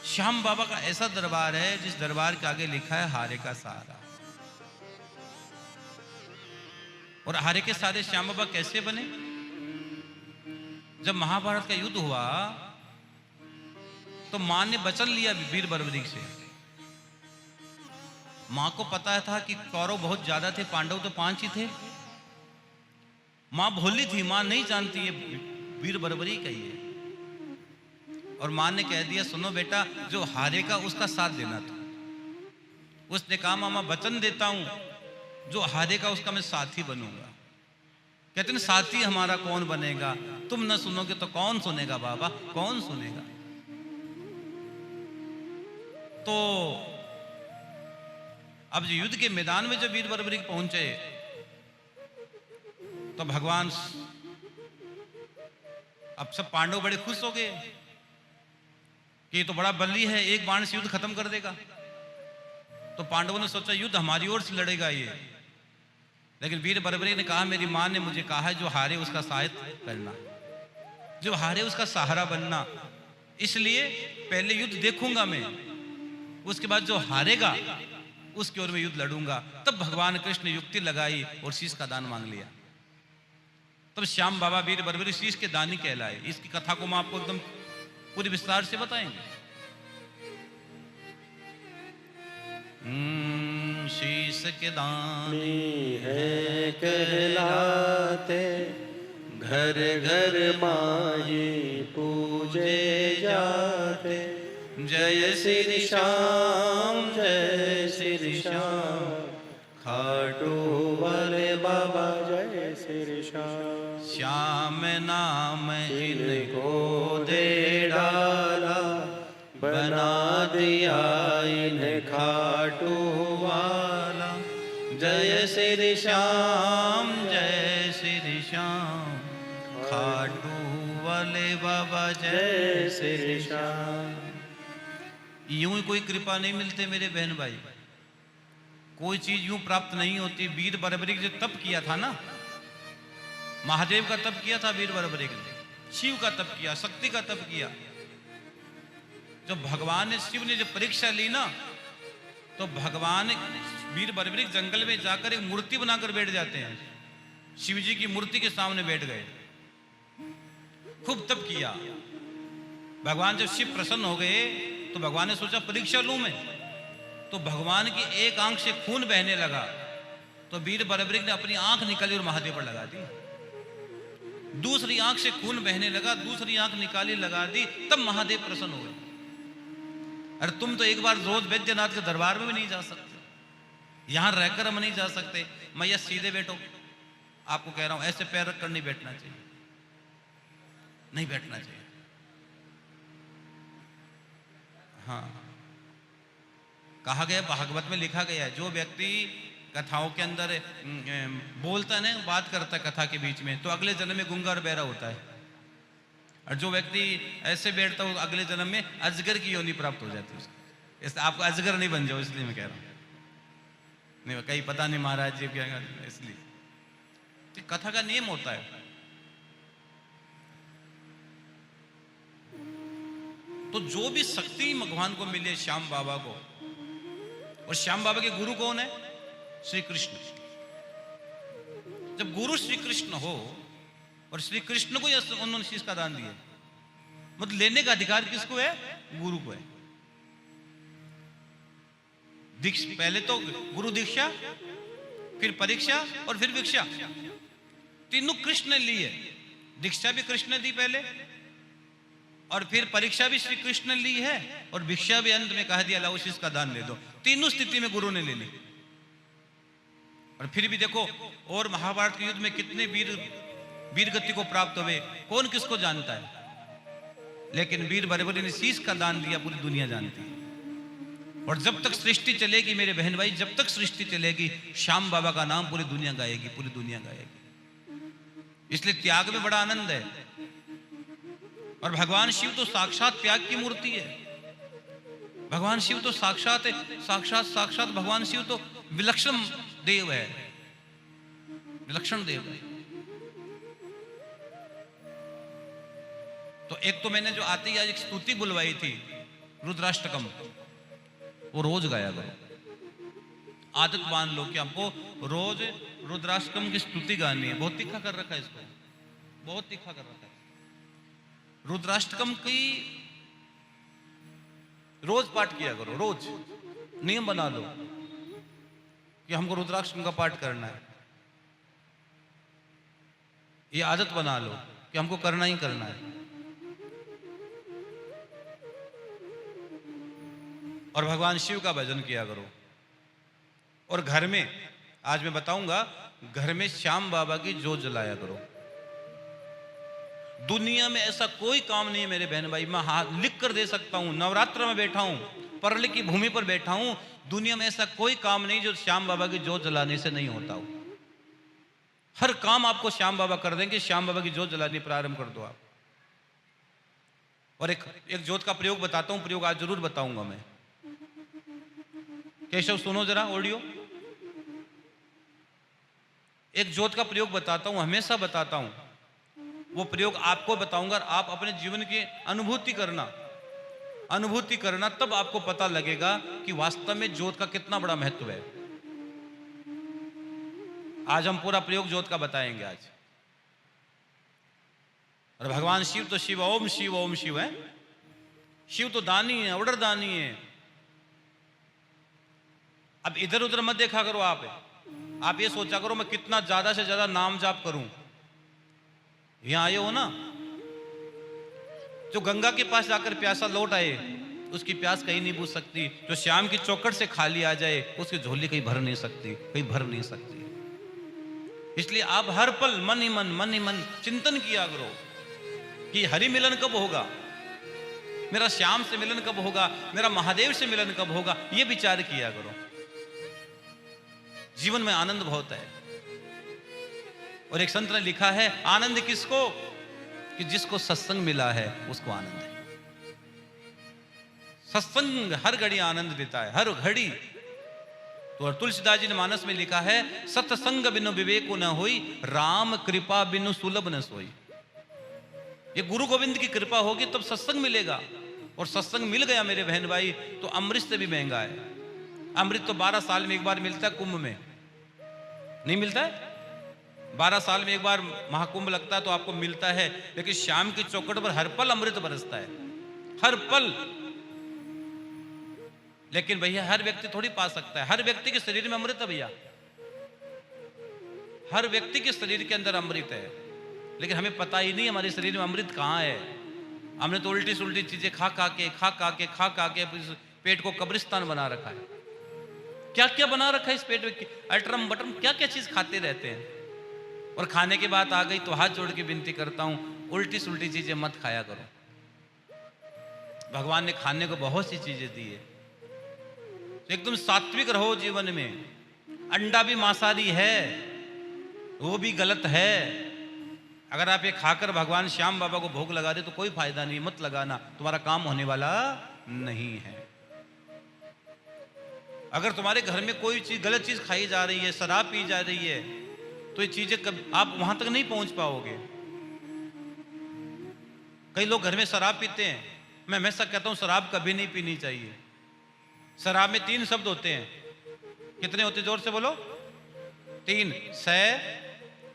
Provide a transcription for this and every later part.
श्याम बाबा का ऐसा दरबार है जिस दरबार के आगे लिखा है हारे का सहारा। और हारे के सहारे श्याम बाबा कैसे बने? जब महाभारत का युद्ध हुआ तो मां ने वचन लिया वीर बर्बरीक से। मां को पता था कि कौरव बहुत ज्यादा थे, पांडव तो 5 ही थे। मां भोली थी, मां नहीं जानती ये वीर बर्बरीक है ये। और मां ने कह दिया, सुनो बेटा, जो हारेगा उसका साथ देना था। उसने कहा, मामा वचन देता हूं, जो हारेगा उसका मैं साथी बनूंगा। कहते हैं साथी हमारा कौन बनेगा? तुम न सुनोगे तो कौन सुनेगा बाबा, कौन सुनेगा? तो अब युद्ध के मैदान में जब वीर बर्बरीक पहुंचे तो भगवान, अब सब पांडव बड़े खुश हो गए कि ये तो बड़ा बली है, एक बाण से युद्ध खत्म कर देगा। तो पांडवों ने सोचा युद्ध हमारी ओर से लड़ेगा ये। लेकिन वीर बर्बरीक ने कहा, मेरी मां ने मुझे कहा है जो हारे उसका सहायता करना, जो हारे उसका सहारा बनना। इसलिए पहले युद्ध देखूंगा मैं, उसके बाद जो हारेगा उसकी ओर में युद्ध लड़ूंगा। तब भगवान कृष्ण ने युक्ति लगाई और शीश का दान मांग लिया। तब श्याम बाबा वीर बर्बरीक शीश के दानी कहलाए। इसकी कथा को मैं आपको एकदम पूरी विस्तार से बताएंगे। शीश के दानी है कहलाते, घर घर माई पूजे जाते। जय श्री श्याम, जय श्री श्याम, खाटू वाले बाबा जय श्री श्याम। श्याम नाम इनको दे डाला, बना दिया इन्हें खाटू वाला। जय श्री श्याम, जय श्री श्याम, खाटू वाले बाबा जय श्री श्याम। यूं ही कोई कृपा नहीं मिलते मेरे बहन भाई, कोई चीज यूं प्राप्त नहीं होती। वीर बर्बरीक जो तप किया था ना, महादेव का तप किया था वीर बर्बरीक ने, शिव का तप किया, शक्ति का तप किया। जब भगवान ने, शिव ने जब परीक्षा ली ना, तो भगवान वीर बर्बरीक जंगल में जाकर एक मूर्ति बनाकर बैठ जाते हैं। शिव जी की मूर्ति के सामने बैठ गए, खूब तप किया। भगवान जब शिव प्रसन्न हो गए तो भगवान ने सोचा परीक्षा लूं मैं। तो भगवान की एक आंख से खून बहने लगा, तो वीर बर्बरीक ने अपनी आंख निकाली और महादेव पर लगा दी। दूसरी आंख से खून बहने लगा, दूसरी आंख निकाली लगा दी, तब महादेव प्रसन्न हो गए। अरे तुम तो एक बार रोज वैद्यनाथ के दरबार में भी नहीं जा सकते, यहां रहकर हम नहीं जा सकते। मैया सीधे बैठो, आपको कह रहा हूं, ऐसे पैर रखकर नहीं बैठना चाहिए, नहीं बैठना चाहिए। हाँ, कहा गया, भागवत में लिखा गया है, जो व्यक्ति कथाओं के अंदर बोलता है ना, बात करता है कथा के बीच में, तो अगले जन्म में गूंगा और बहरा होता है। और जो व्यक्ति ऐसे बैठता है, अगले जन्म में अजगर की योनि प्राप्त हो जाती है उसको। इसलिए आपको अजगर नहीं बन जाओ, इसलिए मैं कह रहा हूँ। नहीं, कहीं पता नहीं महाराज जी क्या, इसलिए तो कथा का नियम होता है। तो जो भी शक्ति भगवान को मिले श्याम बाबा को, और श्याम बाबा के गुरु कौन है? श्री कृष्ण। जब गुरु श्री कृष्ण हो, और श्री कृष्ण को उन्होंने शीश का दान दिया, मतलब लेने का अधिकार किसको है? गुरु को है। पहले तो गुरु दीक्षा, फिर परीक्षा और फिर भिक्षा, तीनों कृष्ण ने ली है। दीक्षा भी कृष्ण ने दी पहले, और फिर परीक्षा भी श्री कृष्ण ने ली है, और भिक्षा भी अंत में कह दिया लाओ शीश का दान दे दो। तीनों स्थिति में गुरु ने ले ली। और फिर भी देखो, और महाभारत के युद्ध में कितने वीर गति को प्राप्त हुए, कौन किसको जानता है। लेकिन वीर बर्बरीक ने शीश का दान दिया, पूरी दुनिया जानती है। और जब तक सृष्टि चलेगी मेरे बहन भाई, जब तक सृष्टि चलेगी, श्याम बाबा का नाम पूरी दुनिया गाएगी, पूरी दुनिया गाएगी। इसलिए त्याग में बड़ा आनंद है। और भगवान शिव तो साक्षात त्याग की मूर्ति है। भगवान शिव तो साक्षात है, साक्षात भगवान शिव तो विलक्षण देव है, विलक्षण देव है। तो एक तो मैंने जो आती आज एक स्तुति बुलवाई थी, रुद्राष्टकम, वो रोज गाया करो। आदत मान लो कि हमको रोज रुद्राष्टकम की स्तुति गानी है। बहुत तीखा कर रखा है इसको, बहुत तीखा कर रखा है। रुद्राष्टकम की रोज पाठ किया करो, रोज नियम बना लो कि हमको रुद्राष्टकम का पाठ करना है। ये आदत बना लो कि हमको करना ही करना है। और भगवान शिव का भजन किया करो। और घर में, आज मैं बताऊंगा, घर में श्याम बाबा की जोत जलाया करो। दुनिया में ऐसा कोई काम नहीं है मेरे बहन भाई, मैं हाथ लिख कर दे सकता हूं। नवरात्र में बैठा हूं, परली की भूमि पर बैठा हूं, दुनिया में ऐसा कोई काम नहीं जो श्याम बाबा की जोत जलाने से नहीं होता हो। हर काम आपको श्याम बाबा कर देंगे। श्याम बाबा की जोत जलानी प्रारंभ कर दो आप। और एक जोत का प्रयोग बताता हूं, प्रयोग आज जरूर बताऊंगा मैं। केशव सुनो जरा ऑडियो। एक जोत का प्रयोग बताता हूं, हमेशा बताता हूं। वो प्रयोग आपको बताऊंगा, आप अपने जीवन की अनुभूति करना, तब आपको पता लगेगा कि वास्तव में जोत का कितना बड़ा महत्व है। आज हम पूरा प्रयोग जोत का बताएंगे आज। और भगवान शिव तो शिव ओम शिव है। शिव तो दानी है, ऑर्डर दानी है। अब इधर उधर मत देखा करो आप ये सोचा करो मैं कितना ज्यादा से ज्यादा नाम जाप करूं। यहां आए हो ना, जो गंगा के पास जाकर प्यासा लौट आए, उसकी प्यास कहीं नहीं बुझ सकती। जो श्याम की चौखट से खाली आ जाए, उसकी झोली कहीं भर नहीं सकती। इसलिए आप हर पल मन ही मन चिंतन किया करो कि हरि मिलन कब होगा, मेरा श्याम से मिलन कब होगा, मेरा महादेव से मिलन कब होगा। यह विचार किया करो। जीवन में आनंद बहुत है। और एक संत ने लिखा है, आनंद किसको, कि जिसको सत्संग मिला है उसको आनंद है। सत्संग हर घड़ी आनंद देता है, हर घड़ी। तो तुलसीदास जी ने मानस में लिखा है, सत्संग बिनु विवेको न होई, राम कृपा बिनु सुलभ न सोई। ये गुरु गोविंद की कृपा होगी तब सत्संग मिलेगा। और सत्संग मिल गया मेरे बहन भाई तो अमृत से भी महंगा है। अमृत तो 12 साल में एक बार मिलता है, कुंभ में नहीं मिलता है। 12 साल में एक बार महाकुंभ लगता है तो आपको मिलता है। लेकिन श्याम की चौखट पर हर पल अमृत बरसता है, हर पल। लेकिन भैया हर व्यक्ति थोड़ी पा सकता है। हर व्यक्ति के शरीर में अमृत है भैया, हर व्यक्ति के शरीर के अंदर अमृत है। लेकिन हमें पता ही नहीं हमारे शरीर में अमृत कहां है। हमने तो उल्टी सुल्टी चीजें खा के पेट को कब्रिस्तान बना रखा है। क्या क्या बना रखा है इस पेट में, अल्ट्रम बटम क्या क्या चीज खाते रहते हैं। और खाने की बात आ गई तो हाथ जोड़ के विनती करता हूं, उल्टी सुल्टी चीजें मत खाया करो। भगवान ने खाने को बहुत सी चीजें दी है। तो एकदम सात्विक रहो जीवन में। अंडा भी मांसाहारी है, वो भी गलत है। अगर आप ये खाकर भगवान श्याम बाबा को भोग लगा दे तो कोई फायदा नहीं, मत लगाना, तुम्हारा काम होने वाला नहीं है। अगर तुम्हारे घर में कोई चीज गलत चीज खाई जा रही है, शराब पी जा रही है, तो ये चीजें आप वहां तक नहीं पहुंच पाओगे। कई लोग घर में शराब पीते हैं। मैं हमेशा कहता हूं शराब कभी नहीं पीनी चाहिए। शराब में 3 शब्द होते हैं। कितने होते, जोर से बोलो? 3, सै,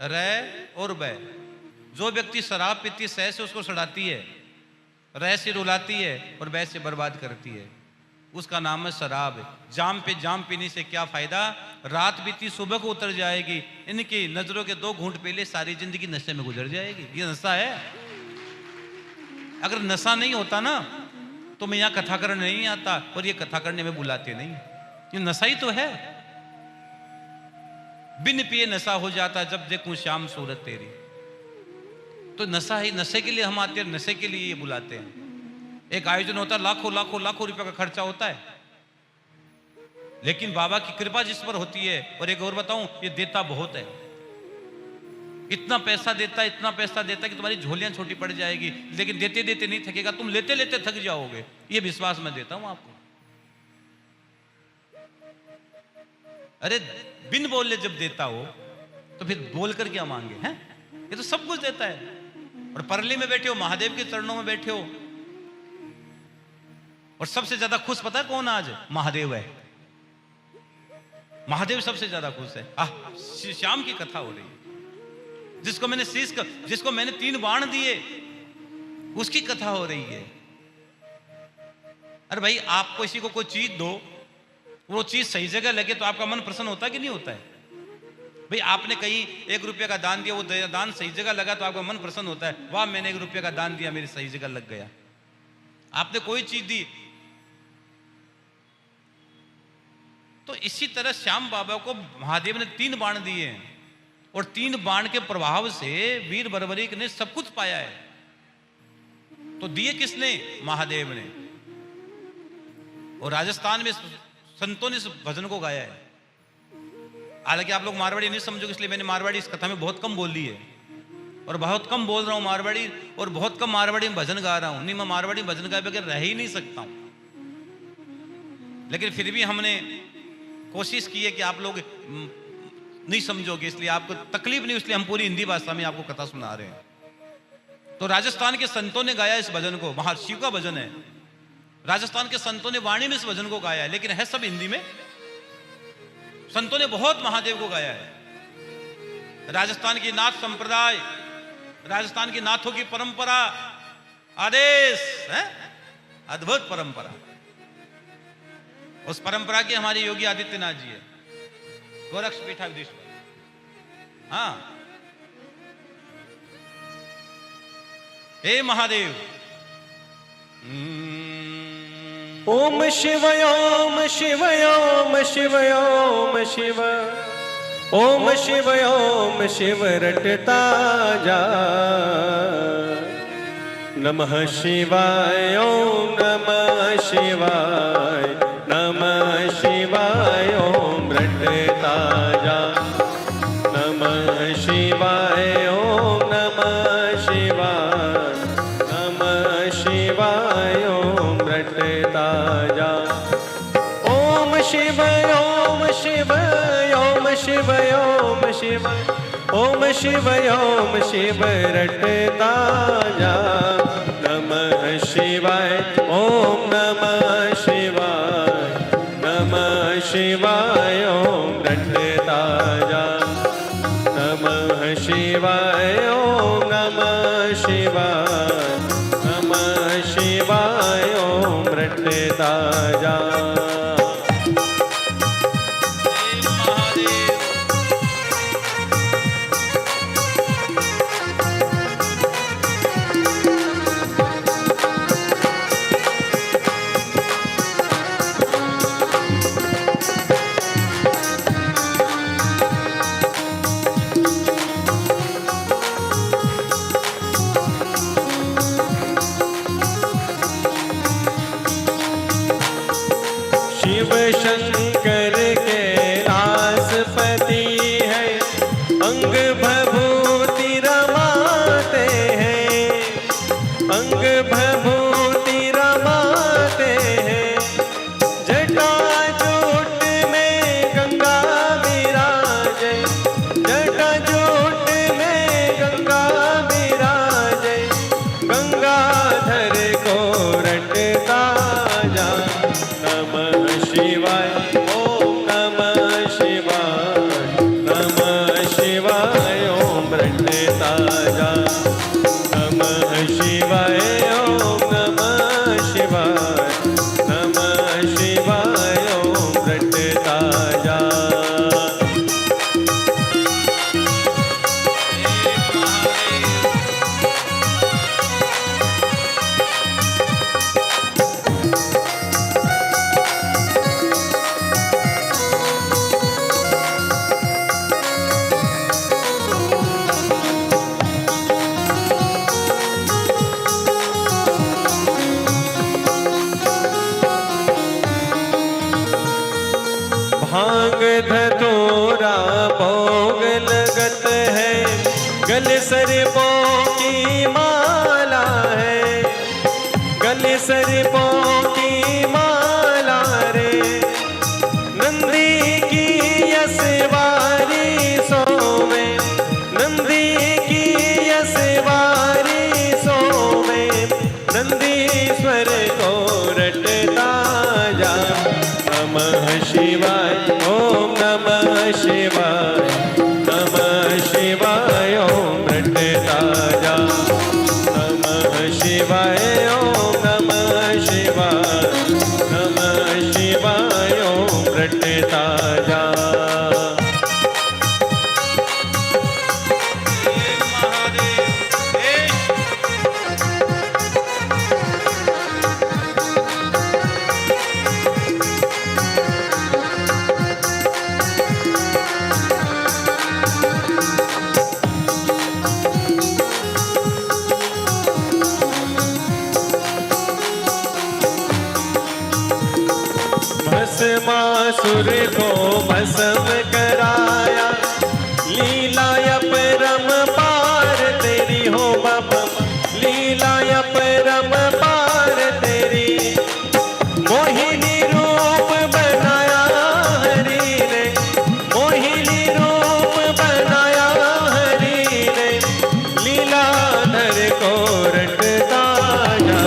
रै और बै। जो व्यक्ति शराब पीती है, सै से उसको सड़ाती है, रै से रुलाती है और बै से बर्बाद करती है, उसका नाम है शराब। जाम पे जाम पीने से क्या फायदा, रात बीती सुबह को उतर जाएगी। इनकी नजरों के 2 घूंट पी ले, सारी जिंदगी नशे में गुजर जाएगी। ये नशा है। अगर नशा नहीं होता ना तो मैं यहां कथा करने नहीं आता, और ये कथा करने में बुलाते नहीं। ये नशा ही तो है। बिन पिए नशा हो जाता, जब देखूं श्याम सूरत तेरी। तो नशा ही, नशे के लिए हम आते हैं, नशे के लिए ये बुलाते हैं। एक आयोजन होता है, लाखों रुपए का खर्चा होता है, लेकिन बाबा की कृपा जिस पर होती है। और एक और बताऊं, ये देता बहुत है। इतना पैसा देता है कि तुम्हारी झोलियां छोटी पड़ जाएगी, लेकिन देते देते नहीं थकेगा, तुम लेते लेते थक जाओगे। ये विश्वास मैं देता हूं आपको। अरे बिन बोले जब देता हो तो फिर बोल कर क्या मांगे हैं? ये तो सब कुछ देता है। और परली में बैठे हो, महादेव के चरणों में बैठे हो, और सबसे ज्यादा खुश पता है कौन आज? महादेव है। महादेव सबसे ज्यादा खुश है। श्री श्याम की कथा हो रही है, जिसको मैंने 3 बाण दिए, उसकी कथा हो रही है। अरे भाई, आप किसी को कोई चीज दो, वो चीज सही जगह लगे तो आपका मन प्रसन्न होता है कि नहीं होता है? भाई, आपने कहीं 1 रुपये का दान दिया, वो दान सही जगह लगा तो आपका मन प्रसन्न होता है, वाह मैंने 1 रुपये का दान दिया, मेरी सही जगह लग गया। आपने कोई चीज दी, तो इसी तरह श्याम बाबा को महादेव ने 3 बाण दिए हैं, और 3 बाण के प्रभाव से वीर बर्बरीक ने सब कुछ पाया है। तो दिए किसने? महादेव ने। और राजस्थान में संतों ने इस भजन को गाया है। हालांकि आप लोग मारवाड़ी नहीं समझोगे, इसलिए मैंने मारवाड़ी इस कथा में बहुत कम बोल ली है, और बहुत कम बोल रहा हूं मारवाड़ी, और बहुत कम मारवाड़ी में भजन गा रहा हूं। नहीं, मैं मारवाड़ी में भजन गाए बगैर रह ही नहीं सकता हूं, लेकिन फिर भी हमने कोशिश की है कि आप लोग नहीं समझोगे, इसलिए आपको तकलीफ नहीं, इसलिए हम पूरी हिंदी भाषा में आपको कथा सुना रहे हैं। तो राजस्थान के संतों ने गाया इस भजन को, महाशिव का भजन है। राजस्थान के संतों ने वाणी में इस भजन को गाया है, लेकिन है सब हिंदी में। संतों ने बहुत महादेव को गाया है। राजस्थान की नाथ संप्रदाय, राजस्थान की नाथों की परंपरा, आदेश है, अद्भुत परंपरा। उस परंपरा के हमारे योगी आदित्यनाथ जी है, गोरक्ष पीठाधीश्वर। हाँ, हे महादेव। ओम शिवाय ओम शिवाय ओम शिवाय ओम शिव, ओम शिवाय ओम शिव रटता जा। नमः शिवाय ओम नमः शिवाय, नमः शिवाय ओम रटता जा। नमः शिवाय ओम नमः शिवाय, नमः शिवाय ओम रटता जा। ओम शिवाय ओम शिवाय ओम शिवाय ओम शिवाय, ओम शिवाय ओम शिव रटता जा। नमः शिवाय ओम नमः शिवाय, नमः शिवाय ओम रटता जा। नमः शिवाय ओम नमः शिवाय, नमः शिवाय ओम रटता जा। शिव शंकर कैलासपति है, अंग भभूति रमाते हैं, अंग भभूति रमाते हैं। जटाजूट में गंगा विराजे, जटाजूट में गंगा विराजे। गंगाधर को रटता जा। नमः शिवाय ओम नमः शिवाय, नमः शिवाय ओम रटता जा। नमः शिवाय ओम नमः शिवाय, नमः शिवाय ओम रटता जा। भांग धतूरा भोग लगत है, गले सरपों की माला है, गले सरपों की माला रे। नंदी की यसवारी सोवे, नंदी की यसवारी सोवे। नंदीश्वर को रटता भस्मासुर को भस्म कराया, लीला अपरम पार तेरी हो बाबा, लीला अपरम पार तेरी। मोहिनी रूप बनाया हरि ने, मोहिनी रूप बनाया हरि ने, लीलाधर को रटता जा।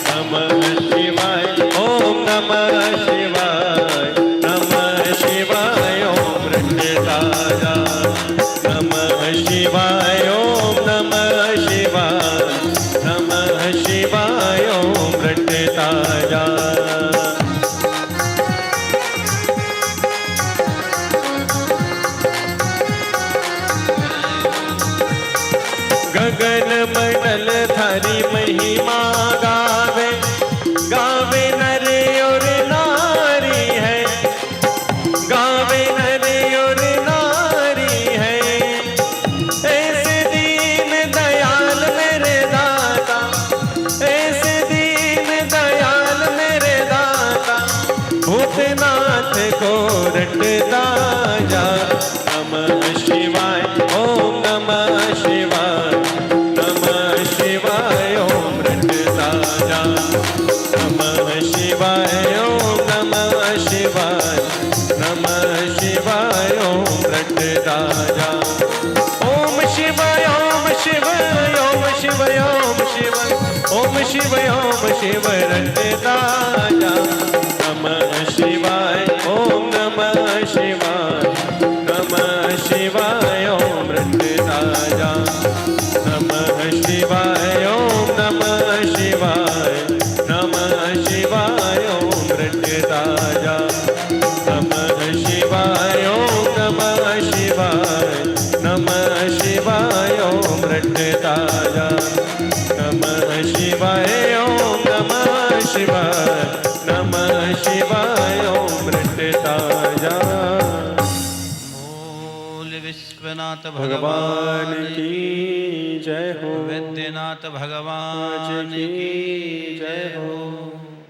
नमः शिवाय ओम नमः शिवाय, नमः शिवाय ओम रटता जा। नमः शिवाय ओम नमः शिवाय, नमः शिवाय ओम रटता जा। गगन मंडल थारी महिमा गावे, गावे नर और नारी है, गावे नर और नारी है। ऐसे दीन दयाल मेरे दाता, ऐसे दीन दयाल मेरे दाता, भूतनाथ को रटता जा। नमः शिवाय ओम नमः शिवाय, नमः शिवाय ओम रटता जा। नमः शिवाय ओम नमः शिवाय, नमः शिवाय ओम रटता जा। ओम शिवाय ओम शिवाय ओम शिवाय ओम शिवाय ओम शिवाय ओम शिवाय रटता जा। नमः शिवाय ओम नमः शिवाय, नमः शिवाय ओम रटता जा। नमः शिवाय ओम नमः शिवाय, नमः शिवाय ओम रटता जा। नमः शिवाय ओम नमः शिवाय, नमः शिवाय ओम रटता जा। नमः शिवाय ओम नमः शिवाय, नमः शिवाय ओम रटता जा। बोल विश्वनाथ भगवान की जय हो, वैद्यनाथ भगवान की जय हो।